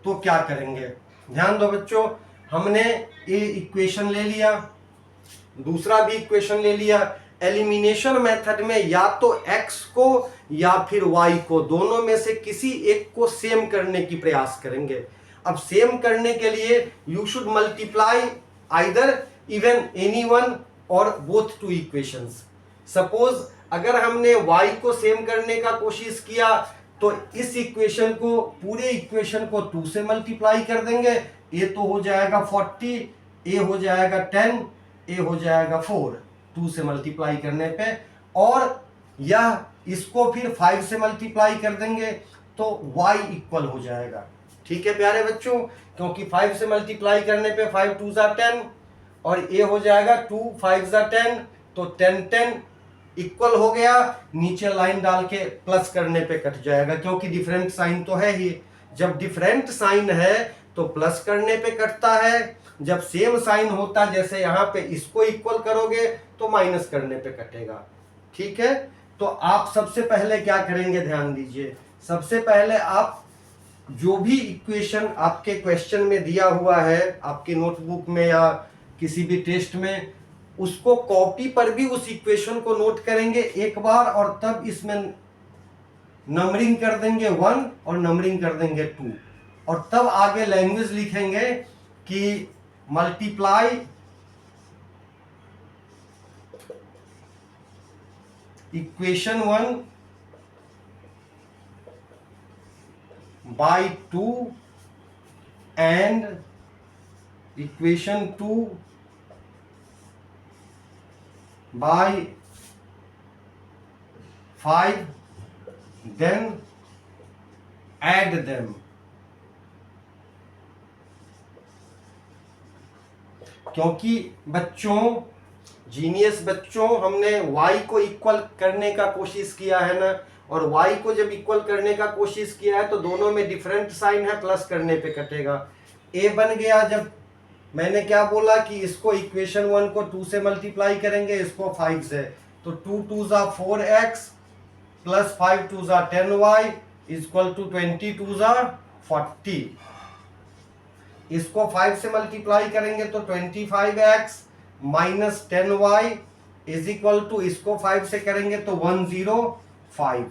S1: तो क्या करेंगे? ध्यान दो बच्चों, हमने ये इक्वेशन ले लिया, दूसरा भी इक्वेशन ले लिया। एलिमिनेशन मेथड में या तो x को या फिर y को, दोनों में से किसी एक को सेम करने की प्रयास करेंगे। अब सेम करने के लिए you should multiply either even any one और बोथ टू इक्वेशंस। सपोज अगर हमने y को सेम करने का कोशिश किया, तो इस इक्वेशन को, पूरे इक्वेशन को 2 से मल्टीप्लाई कर देंगे। ये तो हो जाएगा 40, ये हो जाएगा 10, ये हो जाएगा 4, 2 से मल्टीप्लाई करने पे। और यह इसको फिर 5 से मल्टीप्लाई कर देंगे तो y इक्वल हो जाएगा। ठीक है प्यारे बच्चों, क्योंकि 5 से मल्टीप्लाई करने पे 5 2 ज़ा 10, और ये हो जाएगा 2 5 ज़ा 10, तो 10 10 इक्वल हो गया। नीचे लाइन डाल के प्लस करने पे कट जाएगा, क्योंकि डिफरेंट साइन तो है ही। जब डिफरेंट साइन है तो प्लस करने पे कटता है, जब सेम साइन होता, जैसे यहाँ पे इसको इक्वल करोगे तो माइनस करने पे कटेगा। ठीक है, तो आप सबसे पहले क्या करेंगे, ध्यान दीजिए। सबसे पहले आप जो भी इक्वेशन आपके क्वेश्चन में दिया हुआ है, आपकी नोटबुक में या किसी भी टेस्ट में, उसको कॉपी पर भी उस इक्वेशन को नोट करेंगे एक बार, और तब इसमें नंबरिंग कर देंगे 1 और नंबरिंग कर देंगे 2, और तब आगे लैंग्वेज लिखेंगे कि multiply equation 1 by 2 and equation 2 by 5, then add them। क्योंकि बच्चों, जीनियस बच्चों, हमने y को इक्वल करने का कोशिश किया है ना, और y को जब इक्वल करने का कोशिश किया है तो दोनों में डिफरेंट साइन है, प्लस करने पे कटेगा। a बन गया, जब मैंने क्या बोला कि इसको इक्वेशन 1 को 2 से मल्टीप्लाई करेंगे, इसको 5 से, तो 2 2 ज़ा 4x प्लस 5 2 ज़ा 10y इक्वल टू 20 2 ज़ा 40। इसको 5 से मल्टीप्लाई करेंगे तो 25x minus 10y is equal to, इसको 5 से करेंगे तो 105।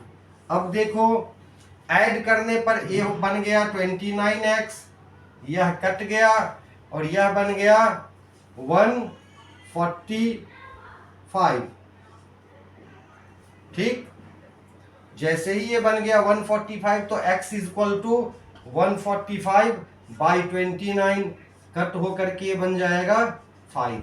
S1: अब देखो ऐड करने पर ये बन गया 29x, यह कट गया और यह बन गया 145। ठीक, जैसे ही ये बन गया 145, तो x is equal to 145 by 29, cut होकर के ये बन जाएगा 5।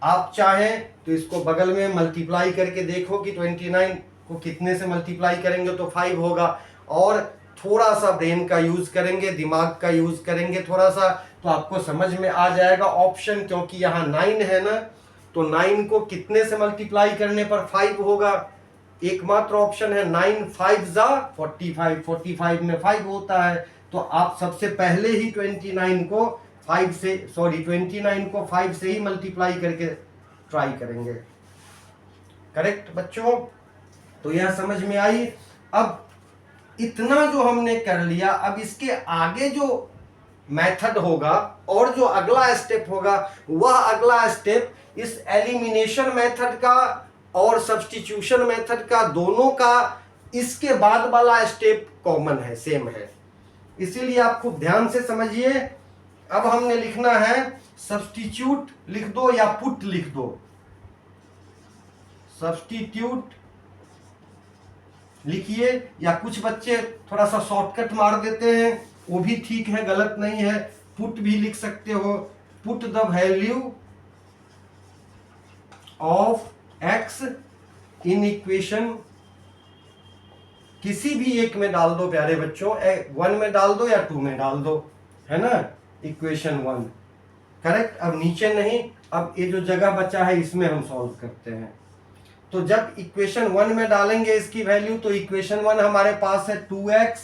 S1: आप चाहें तो इसको बगल में मल्टीप्लाई करके देखो कि 29 को कितने से मल्टीप्लाई करेंगे तो 5 होगा, और थोड़ा सा ब्रेन का यूज करेंगे, दिमाग का यूज करेंगे थोड़ा सा, तो आपको समझ में आ जाएगा ऑप्शन। क्योंकि यहाँ 9 है ना, तो 9 को कितने से मल्टीप्लाई करने पर 5 होगा, एकमात्र ऑप्शन है 9 5 ज़ा 45, 45 में 5 होता है। तो आप सबसे पहले ही 29 को 5 से, सॉरी 29 को 5 से ही मल्टीप्लाई करके ट्राई करेंगे। करेक्ट बच्चों? तो यह समझ में आई। अब इतना जो हमने कर लिया, अब इसके आगे जो मेथड होगा और जो अगला स्टेप होगा, वह अगला स्टेप इस एलिमिनेशन मेथड का और सब्स्टिट्यूशन मेथड का, दोनों का इसके बाद वाला स्टेप कॉमन है, सेम है। इसीलिए आप खूब ध्यान से समझिए। अब हमने लिखना है, सब्स्टिट्यूट लिख दो या पुट लिख दो। सब्स्टिट्यूट लिखिए, या कुछ बच्चे थोड़ा सा शॉर्टकट मार देते हैं, वो भी ठीक है, गलत नहीं है। पुट भी लिख सकते हो। Put the value of x in equation, किसी भी एक में डाल दो प्यारे बच्चों, 1 में डाल दो या 2 में डाल दो, है ना, इक्वेशन 1। करेक्ट? अब नीचे नहीं, अब ये जो जगह बचा है इसमें हम सॉल्व करते हैं। तो जब इक्वेशन 1 में डालेंगे इसकी वैल्यू, तो इक्वेशन 1 हमारे पास है 2x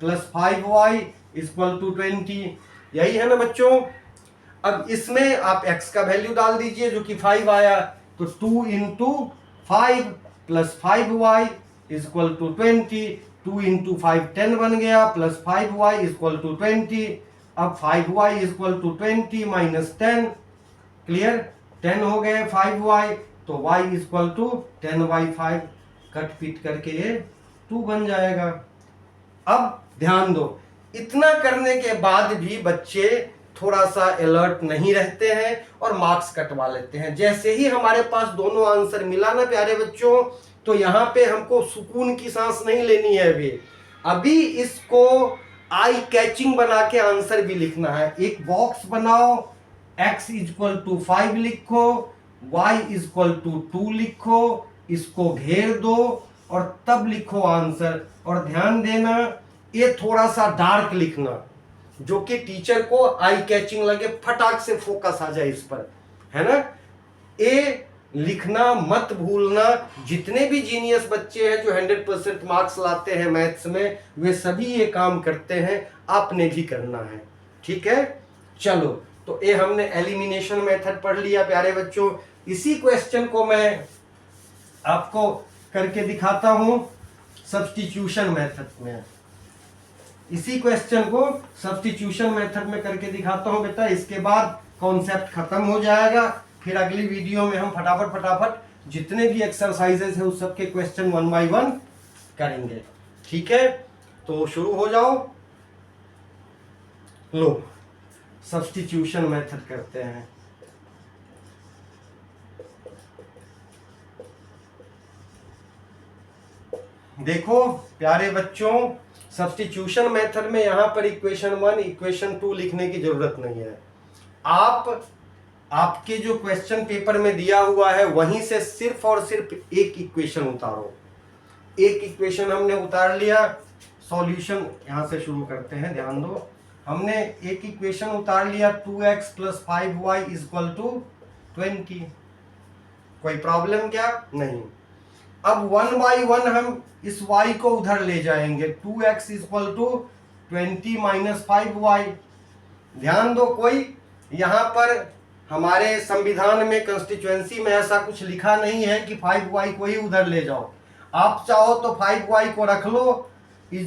S1: + 5y = 20। यही है ना बच्चों? अब इसमें आप x का वैल्यू डाल दीजिए जो कि 5 आया, तो 2 × 5 + 5y = 20। 2 × 5 10 बन गया, + 5y = 20। अब 5y = 20 - 10, क्लियर? 10 हो गए 5y, तो y = 10/5, कट पीट करके ये 2 बन जाएगा। अब ध्यान दो, इतना करने के बाद भी बच्चे थोड़ा सा अलर्ट नहीं रहते हैं और मार्क्स कटवा लेते हैं। जैसे ही हमारे पास दोनों आंसर मिला ना प्यारे बच्चों, तो यहाँ पे हमको सुकून की सांस नहीं लेनी है। अभी इसको आई कैचिंग बना के आंसर भी लिखना है। एक बॉक्स बनाओ, x = 5 लिखो, y = 2 लिखो, इसको घेर दो और तब लिखो आंसर। और ध्यान देना, ये थोड़ा सा डार्क लिखना, जो कि टीचर को आई कैचिंग लगे, फटाक से फोकस आ जाए इस पर, है ना। ये लिखना मत भूलना। जितने भी जीनियस बच्चे हैं जो 100% मार्क्स लाते हैं मैथ्स में, वे सभी ये काम करते हैं, आपने भी करना है, ठीक है। चलो, तो ये हमने एलिमिनेशन मेथड पढ़ लिया प्यारे बच्चों। इसी क्वेश्चन को मैं आपको करके दिखाता हूं सब्स्टिट्यूशन मेथड में। इसी क्वेश्चन को सब्स्टिट्यूशन मेथड में करके दिखाता हूं बेटा। इसके बाद कॉन्सेप्ट खत्म हो जाएगा। फिर अगली वीडियो में हम फटाफट जितने भी एक्सरसाइजेस हैं उस सब के क्वेश्चन 1 बाय 1 करेंगे, ठीक है। तो शुरू हो जाओ। लो, सब्स्टिट्यूशन मेथड करते हैं। देखो प्यारे बच्चों, सब्स्टिट्यूशन मेथड में यहां पर इक्वेशन 1 इक्वेशन 2 लिखने की जरूरत नहीं है। आपके जो क्वेश्चन पेपर में दिया हुआ है वहीं से सिर्फ और सिर्फ एक इक्वेशन उतारो। एक इक्वेशन हमने उतार लिया, सॉल्यूशन यहां से शुरू करते हैं, ध्यान दो। हमने एक इक्वेशन उतार लिया, 2x + 5y = 20। कोई प्रॉब्लम क्या? नहीं। अब 1 बाय 1 हम इस y को उधर ले जाएंगे, 2x = 20 - 5y। ध्यान दो, कोई यहाँ पर हमारे संविधान में, कॉन्स्टिट्यूएंसी में ऐसा कुछ लिखा नहीं है कि 5y को ही उधर ले जाओ। आप चाहो तो 5y को रख लो, = 20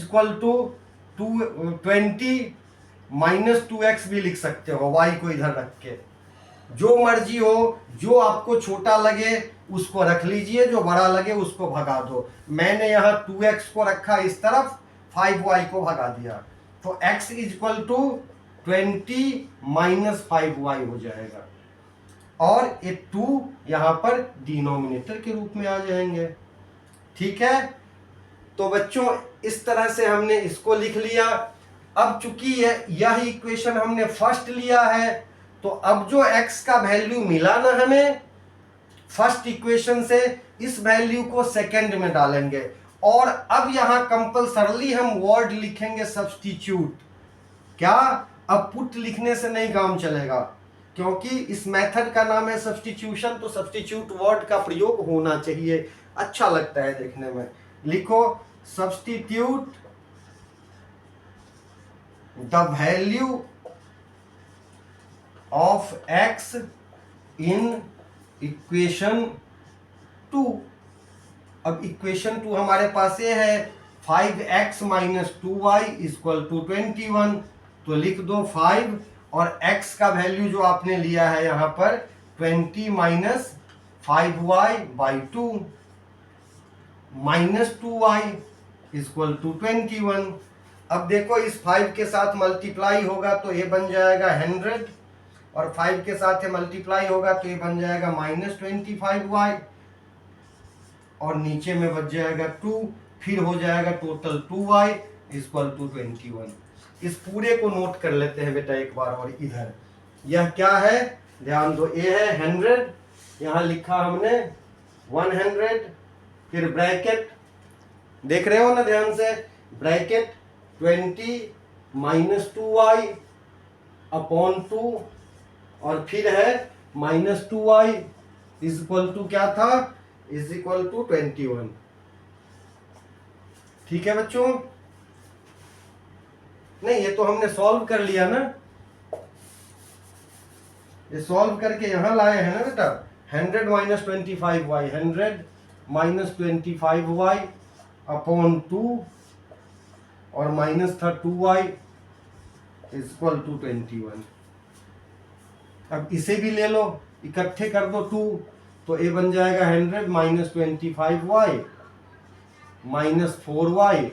S1: - 2x भी लिख सकते हो, y को इधर रख के। जो मर्जी हो, जो आपको छोटा लगे उसको रख लीजिए, जो बड़ा लगे उसको भगा दो। मैंने यहाँ 2x को रखा इस तरफ, 5y को भगा दिया, तो x = 20 - 5y हो जाएगा। और ये 2 यहाँ पर डिनोमिनेटर के रूप में आ जाएंगे, ठीक है। तो बच्चों इस तरह से हमने इसको लिख लिया। अब चूंकि यह इक्वेशन हमने फर्स्ट लिया है, तो अब जो x का वैल्यू मिला ना हमें फर्स्ट इक्वेशन से, इस वैल्यू को सेकंड में डालेंगे। और अब यहां कंपल्सरली हम वर्ड लिखेंगे सब्स्टिट्यूट। क्या? अब पुट लिखने से नहीं काम चलेगा, क्योंकि इस मेथड का नाम है सब्स्टिट्यूशन, तो सब्स्टिट्यूट वर्ड का प्रयोग होना चाहिए, अच्छा लगता है देखने में। लिखो, substitute the value of x in equation 2। अब इक्वेशन 2 हमारे पास ये है 5x minus 2y equal to 21। तो लिख दो 5 और x का वैल्यू जो आपने लिया है यहाँ पर 20 minus 5y by 2 minus 2y equal to 21। अब देखो इस 5 के साथ मल्टीप्लाई होगा तो ये बन जाएगा 100 और 5 के साथ ये मल्टीप्लाई होगा तो ये बन जाएगा माइनस 25y और नीचे में बच जाएगा 2, फिर हो जाएगा टोटल 2y इक्वल टू 21। इस पूरे को नोट कर लेते हैं बेटा एक बार और इधर। यह क्या है ध्यान दो, ये है 100, यहाँ लिखा हमने 100, फिर ब्रैकेट देख रहे हो ना ध्यान से, ब्रैकेट 20 माइनस 2y अपॉन 2 और फिर है minus 2y is equal to क्या था, इज इक्वल टू 21। ठीक है बच्चों, नहीं ये तो हमने सॉल्व कर लिया ना, ये सॉल्व करके यहां लाए हैं ना बेटा। 100 minus 25y 100 minus 25y upon 2 और माइनस था 2y इक्वल टू 21। अब इसे भी ले लो, इकट्ठे कर दो 2 तो ये बन जाएगा 100 minus 25y minus 4y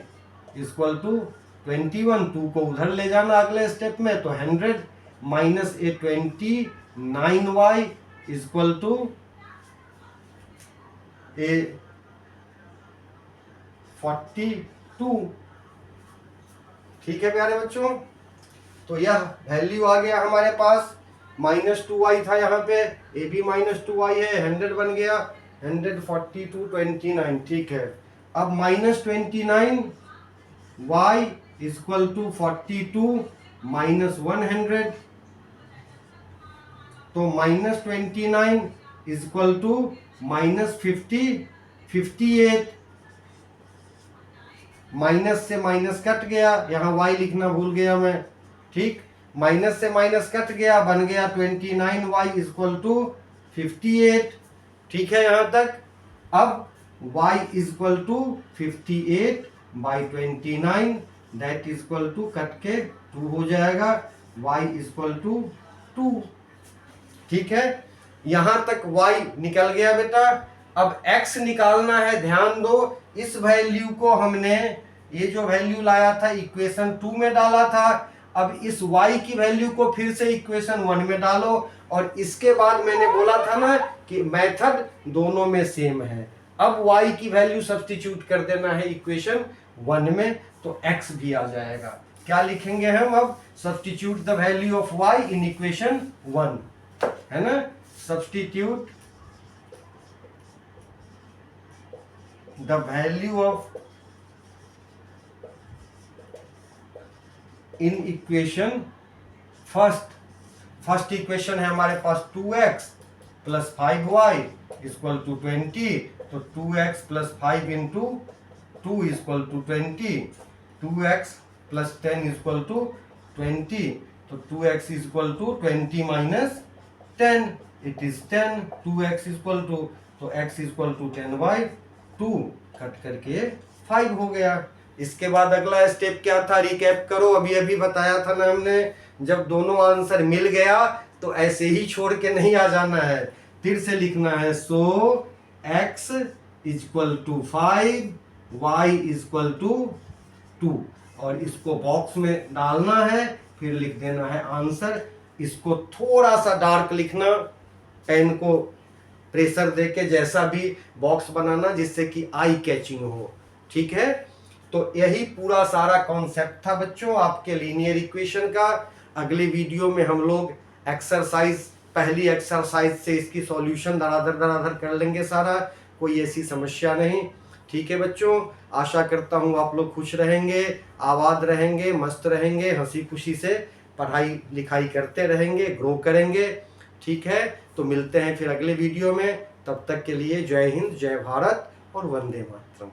S1: equal to 21। 2 को उधर ले जाना अगले स्टेप में, तो 100 माइनस 29y इक्वल टू 42। ठीक है प्यारे बच्चों, तो यह वैल्यू आ गया हमारे पास। माइनस 2y था यहाँ पे, ये भी माइनस 2y है, 100 बन गया 142 29। ठीक है, अब minus 29y equal to 42 minus 100, तो minus 29 equal to minus 58। Minus से माइनस कट गया, यहाँ y लिखना भूल गया मैं। ठीक, माइनस से माइनस कट गया, बन गया 29y इक्वल टू 58। ठीक है यहाँ तक। अब y equal to 58 by 29 that equal to cut के 2 हो जाएगा, y इक्वल टू 2। ठीक है, यहां तक y निकल गया बेटा। अब x निकालना है, ध्यान दो, इस वैल्यू को हमने ये जो वैल्यू लाया था इक्वेशन 2 में डाला था। अब इस y की वैल्यू को फिर से इक्वेशन 1 में डालो और इसके बाद मैंने बोला था ना कि मेथड दोनों में सेम है। अब y की वैल्यू सब्स्टिट्यूट कर देना है इक्वेशन 1 में, तो x भी आ जाएगा। क्या लिखेंगे हम अब, substitute the value of y in equation 1, है ना। Substitute the value of in equation first equation है हमारे पास 2x plus 5y equal to 20, तो 2x plus 5 into 2 equal to 20, 2x plus 10 equal to 20, तो 2x equal to 20 minus 10, it is 10, 2x equal to, तो x इक्वल टू 10/2 कट करके 5 हो गया। इसके बाद अगला स्टेप क्या था, रिकैप करो। अभी बताया था ना हमने, जब दोनों आंसर मिल गया तो ऐसे ही छोड़ के नहीं आ जाना है, फिर से लिखना है। So x equal to 5, y equal to 2 और इसको बॉक्स में डालना है, फिर लिख देना है आंसर। इसको थोड़ा सा डार्क लिखना, पेन को प्रेशर देके, जैसा भी बॉक्स बनाना जिससे कि आई कैचिंग हो। ठीक है, तो यही पूरा सारा कॉन्सेप्ट था बच्चों आपके लीनियर इक्वेशन का। अगले वीडियो में हम लोग एक्सरसाइज, पहली एक्सरसाइज से इसकी सॉल्यूशन धड़ाधड़ कर लेंगे सारा, कोई ऐसी समस्या नहीं। ठीक है बच्चों, आशा करता हूँ आप लोग खुश रहेंगे, आबाद रहेंगे, मस्त रहेंगे, हंसी खुशी से पढ़ाई लिखाई करते रहेंगे, ग्रो करेंगे। ठीक है, तो मिलते हैं फिर अगले वीडियो में। तब तक के लिए जय हिंद, जय भारत और वंदे मातरम।